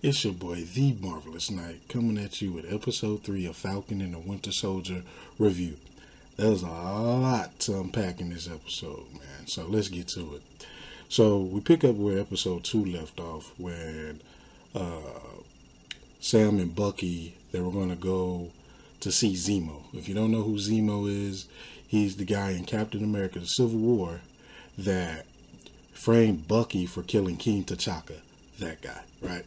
It's your boy, The Marvelous Knight, coming at you with episode 3 of Falcon and the Winter Soldier review. There's a lot to unpack in this episode, man, so let's get to it. So, we pick up where episode 2 left off, when Sam and Bucky, they were going to go to see Zemo. If you don't know who Zemo is, he's the guy in Captain America, the Civil War, that framed Bucky for killing King T'Chaka. That guy, right?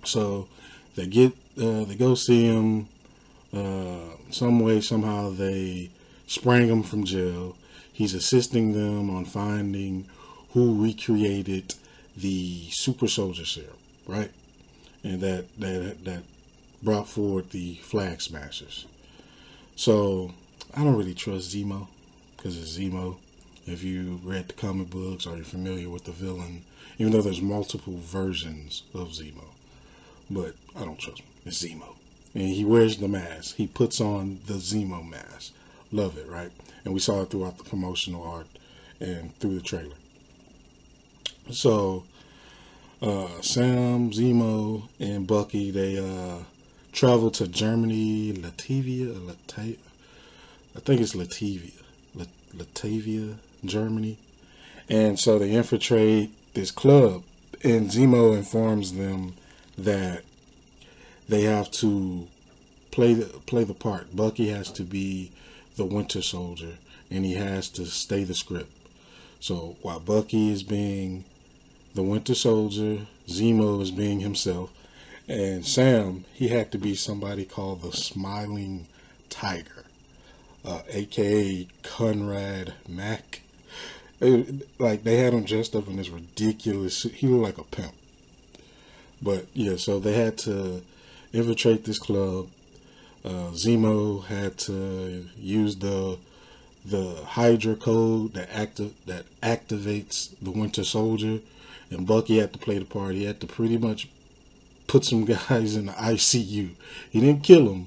So they go see him. Some way, somehow, they sprang him from jail. He's assisting them on finding who recreated the super soldier serum, right? And that brought forward the Flag Smashers. So I don't really trust Zemo because it's Zemo. If you read the comic books or you're familiar with the villain, even though there's multiple versions of Zemo. But I don't trust him. It's Zemo. And he wears the mask. He puts on the Zemo mask. Love it, right? And we saw it throughout the promotional art and through the trailer. So, Sam, Zemo, and Bucky, they travel to Germany, Latvia, I think it's Latvia, Germany. And so they infiltrate this club, and Zemo informs them that they have to play the part. Bucky has to be the Winter Soldier, and he has to stay the script. So while Bucky is being the Winter Soldier, Zemo is being himself, and Sam, he had to be somebody called the Smiling Tiger, aka Conrad Mack. Like, they had him dressed up in this ridiculous suit. He looked like a pimp. But yeah, so they had to infiltrate this club. Zemo had to use the Hydra code that activates the Winter Soldier, and Bucky had to play the part. He had to pretty much put some guys in the ICU. He didn't kill them,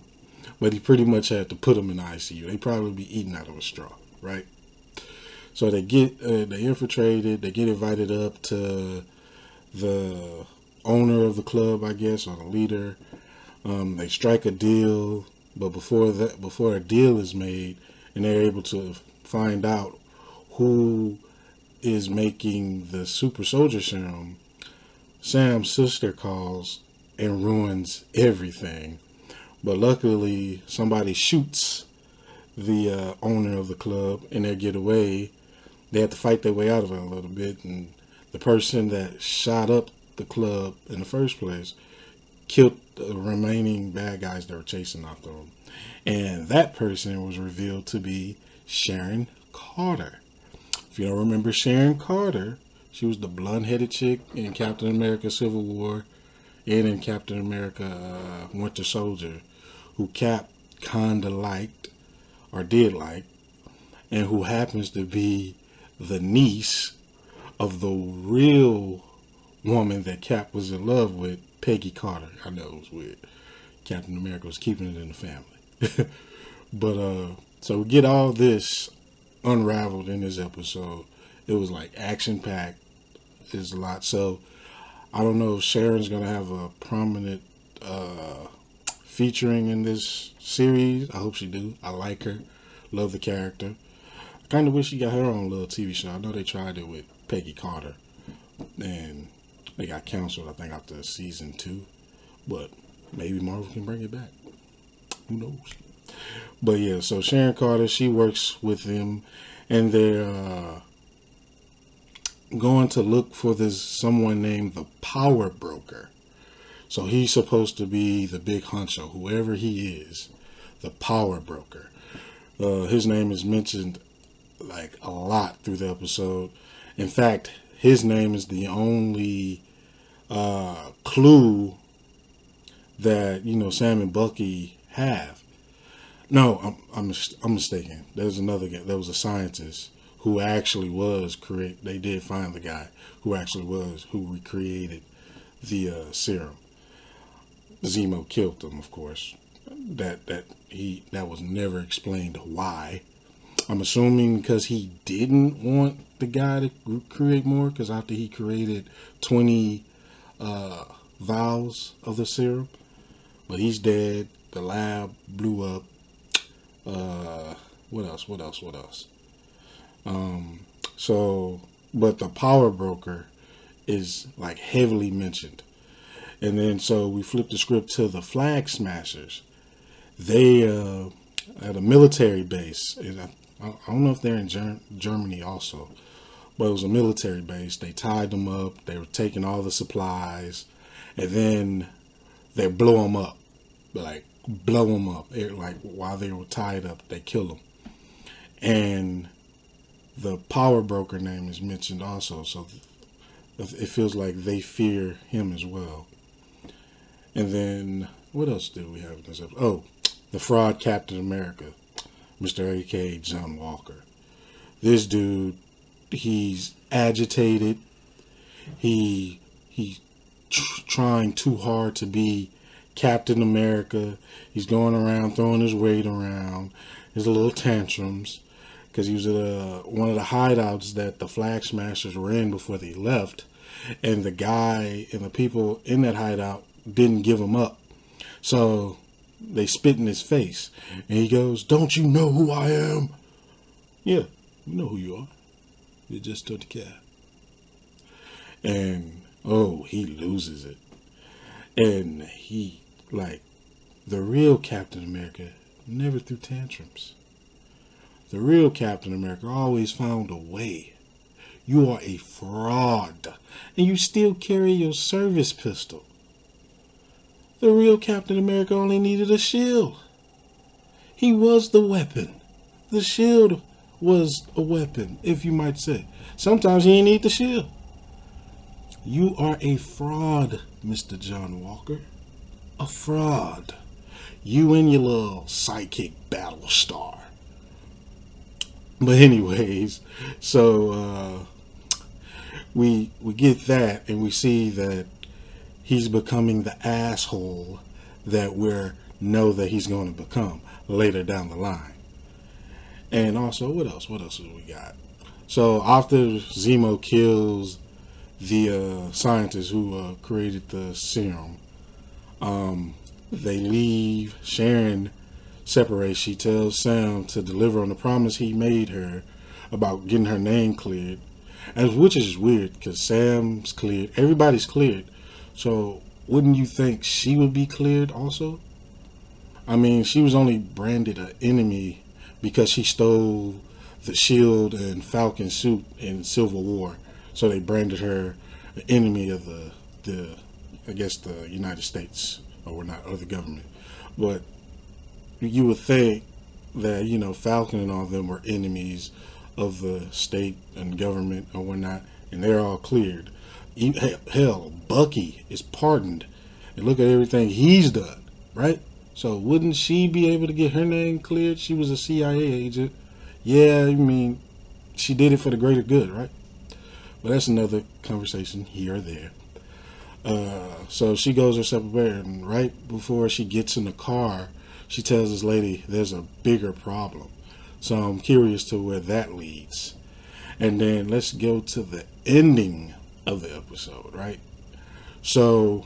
but he pretty much had to put them in the ICU. They'd probably be eating out of a straw, right? So they infiltrated. They get invited up to the owner of the club, I guess, or the leader. They strike a deal, but before a deal is made, and they're able to find out who is making the super soldier serum, Sam's sister calls and ruins everything. But luckily, somebody shoots the owner of the club, and they get away. They have to fight their way out of it a little bit, and the person that shot up the club in the first place killed the remaining bad guys that were chasing after him. And that person was revealed to be Sharon Carter. If you don't remember Sharon Carter, she was the blonde-headed chick in Captain America Civil War and in Captain America Winter Soldier, who Cap kinda liked, or did like, and who happens to be the niece of the real woman that Cap was in love with, Peggy Carter. I know it was weird. Captain America was keeping it in the family. But so we get all this unraveled in this episode. It was like action-packed. There's a lot. So I don't know if Sharon's gonna have a prominent featuring in this series. I hope she do. I like her. Love the character. I kind of wish she got her own little TV show. I know they tried it with Peggy Carter, and they got canceled, I think, after season 2. But maybe Marvel can bring it back. Who knows? But yeah, so Sharon Carter, she works with them, and they're going to look for someone named the Power Broker. So he's supposed to be the big honcho, whoever he is, the Power Broker. His name is mentioned like a lot through the episode. In fact, his name is the only clue that Sam and Bucky have. No, I'm mistaken. There's another guy. There was a scientist who actually was They did find the guy who recreated the serum. Zemo killed him, of course. That was never explained why. I'm assuming because he didn't want the guy to create more, because after he created 20 vials of the serum, but he's dead. The lab blew up. What else? What else? What else? Um, so, but the power broker is like heavily mentioned. And then so we flip the script to the Flag Smashers. They at a military base. I don't know if they're in Germany also, but it was a military base. They tied them up. They were taking all the supplies, and then they blow them up, like blow them up. Like while they were tied up, they kill them. And the power broker name is mentioned also, so it feels like they fear him as well. And then what else did we have in this episode? Oh, the fraud Captain America, Mr. A.K.A. John Walker. This dude, he's agitated. He's trying too hard to be Captain America. He's going around throwing his weight around. His little tantrums because he was at one of the hideouts that the Flag Smashers were in before they left, and the guy and the people in that hideout didn't give him up. So they spit in his face, and he goes, "Don't you know who I am?" "Yeah, we know who you are. You just don't care." And oh, he loses it. And he, like, the real Captain America never threw tantrums. The real Captain America always found a way. You are a fraud, and you still carry your service pistol. The real Captain America only needed a shield. He was the weapon. The shield was a weapon, if you might say. Sometimes he didn't need the shield. You are a fraud, Mr. John Walker. A fraud. You and your little psychic battle star. But anyways, so we get that, and we see that he's becoming the asshole that we know that he's going to become later down the line. And also, what else? What else do we got? So after Zemo kills the scientist who created the serum, they leave. Sharon separates. She tells Sam to deliver on the promise he made her about getting her name cleared, and which is weird because Sam's cleared, everybody's cleared. So wouldn't you think she would be cleared also? I mean, she was only branded an enemy because she stole the shield and Falcon suit in Civil War. So they branded her an enemy of the I guess the United States, or not, or the government. But you would think that, you know, Falcon and all of them were enemies of the state and government or whatnot, and they're all cleared. Hell, Bucky is pardoned, and look at everything he's done, right? So wouldn't she be able to get her name cleared? She was a CIA agent. Yeah, I mean, she did it for the greater good, right? But that's another conversation here or there. So she goes her separate way, and right before she gets in the car, she tells this lady there's a bigger problem. So I'm curious to where that leads. And then let's go to the ending of the episode, right? So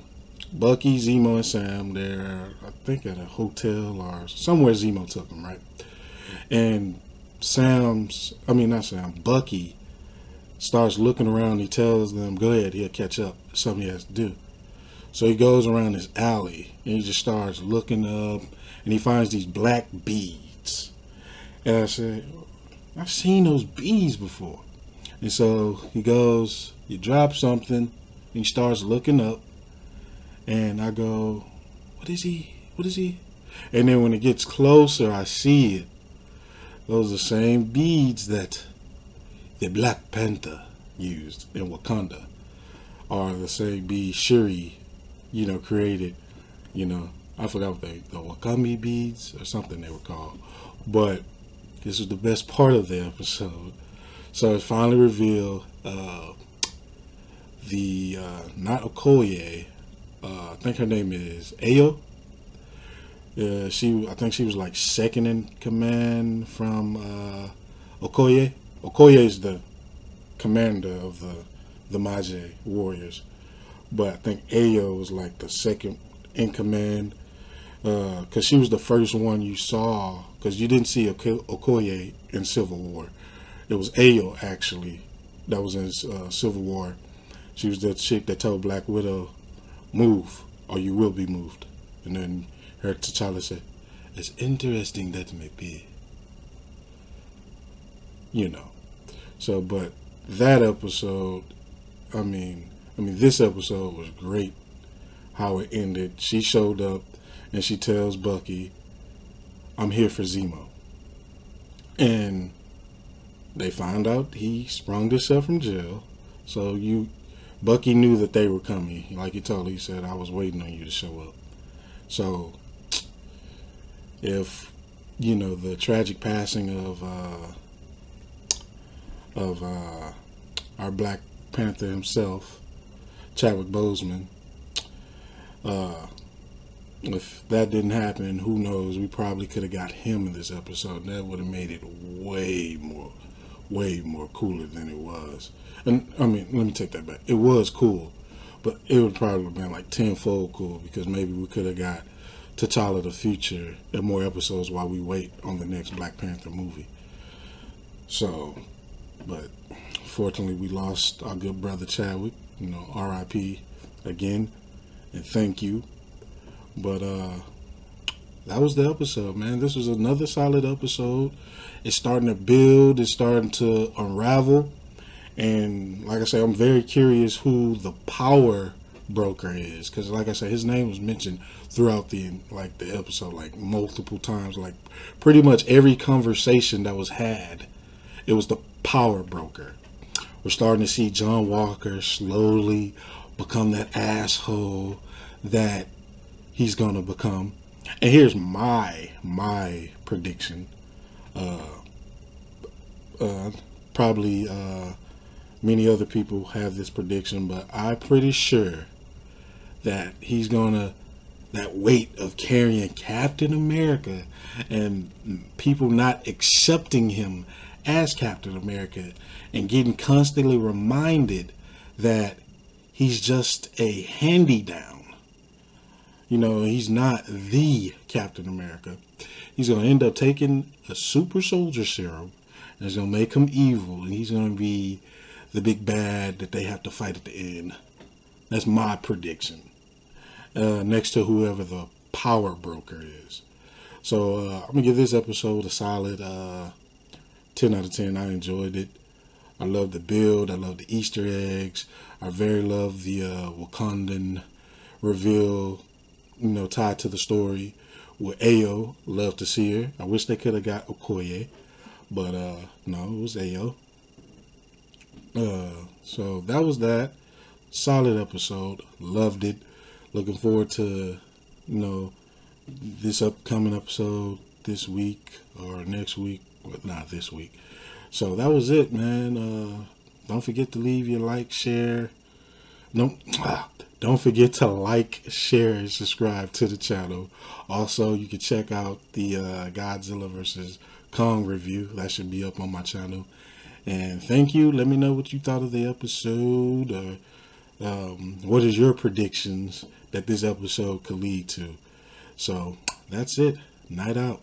Bucky, Zemo, and Sam, they're, I think, at a hotel or somewhere Zemo took them, right? And Bucky starts looking around. He tells them, go ahead, he'll catch up. Something he has to do. So he goes around this alley, and he just starts looking up, and he finds these black beads. And I said, I've seen those beads before. And so he goes, he drops something, and he starts looking up, and I go, what is he? What is he? And then when it gets closer, I see it. Those are the same beads that the Black Panther used in Wakanda, are the same beads Shuri, created. I forgot what the Wakami beads or something they were called. But this is the best part of the episode. So it's finally revealed not Okoye, I think her name is Ayo. I think she was like second in command from Okoye. Okoye is the commander of the Maje warriors. but I think Ayo was like the second in command, because she was the first one you saw, because you didn't see Okoye in Civil War. It was Ayo actually that was in Civil War. She was the chick that told Black Widow, "Move, or you will be moved." And then her T'Challa said, "As interesting that may be, you know." So, but that episode, this episode was great. How it ended. She showed up and she tells Bucky, "I'm here for Zemo," and they find out he sprung himself from jail. So Bucky knew that they were coming. Like he told her, he said, "I was waiting on you to show up." So if the tragic passing of our Black Panther himself, Chadwick Boseman, if that didn't happen, who knows? We probably could have got him in this episode. That would have made it way more cooler than it was. And let me take that back. It was cool, but it would probably have been like tenfold cool, because maybe we could have got T'Challa the Future in more episodes while we wait on the next Black Panther movie. So, but fortunately we lost our good brother Chadwick, R.I.P. again, and thank you. But that was the episode, man. This was another solid episode. It's starting to build, it's starting to unravel, and like I said, I'm very curious who the power broker is, because like I said, his name was mentioned throughout the episode like multiple times. Like pretty much every conversation that was had, it was the power broker. We're starting to see John Walker slowly become that asshole that he's gonna become. And here's my prediction. Probably many other people have this prediction, but I'm pretty sure that he's gonna, that weight of carrying Captain America and people not accepting him as Captain America and getting constantly reminded that he's just a hand-me-down. He's not the Captain America. He's going to end up taking a super soldier serum, and it's going to make him evil, and he's going to be the big bad that they have to fight at the end. That's my prediction. Next to whoever the power broker is. So I'm going to give this episode a solid 10 out of 10. I enjoyed it. I love the build. I love the Easter eggs. I very love the Wakandan reveal, tied to the story with Ayo. Love to see her. I wish they could have got Okoye, but no, it was Ayo. So that was that. Solid episode. Loved it. Looking forward to, this upcoming episode this week or next week, but not this week. So that was it, man. Don't forget to leave your like, share. Don't forget to like, share, and subscribe to the channel. Also, you can check out the Godzilla vs. Kong review. That should be up on my channel. And thank you. Let me know what you thought of the episode. What is your predictions that this episode could lead to? So that's it. Night out.